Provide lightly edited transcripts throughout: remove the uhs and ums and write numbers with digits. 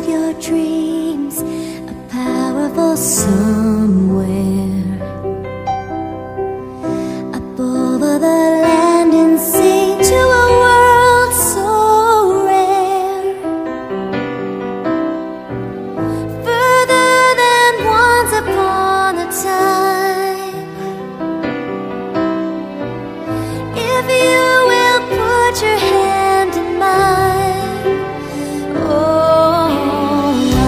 inside your dreams, a powerful somewhere above all the land and sea, to a world so rare, further than once upon a time. If you will put your hand in mine, oh, I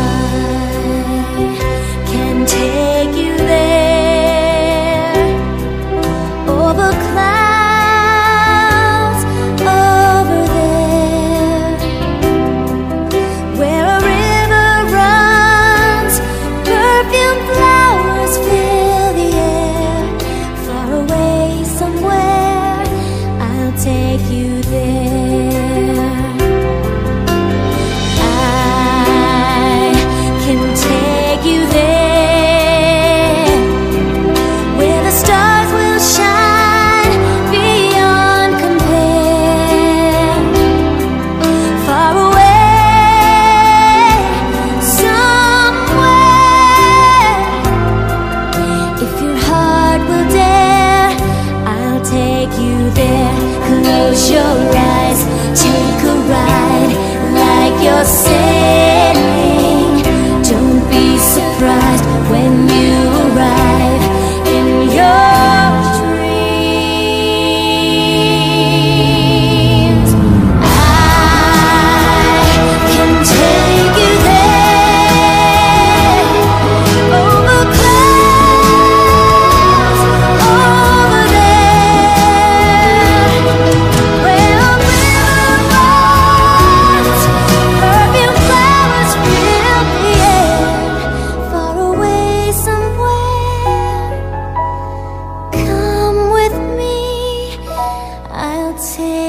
can take you there, over clouds, over there, where a river runs, perfume flowers fill the air. Far away somewhere, I'll take you there. I can take you there, where the stars will shine beyond compare. Far away somewhere, if your heart will dare, I'll take you there. Close your eyes, take a ride like you're sailing. Don't be surprised when you arrive in your dreams. I can take you there, over clouds, over there, where a river runs, perfume flowers fill the air. Far away somewhere, come with me, I'll take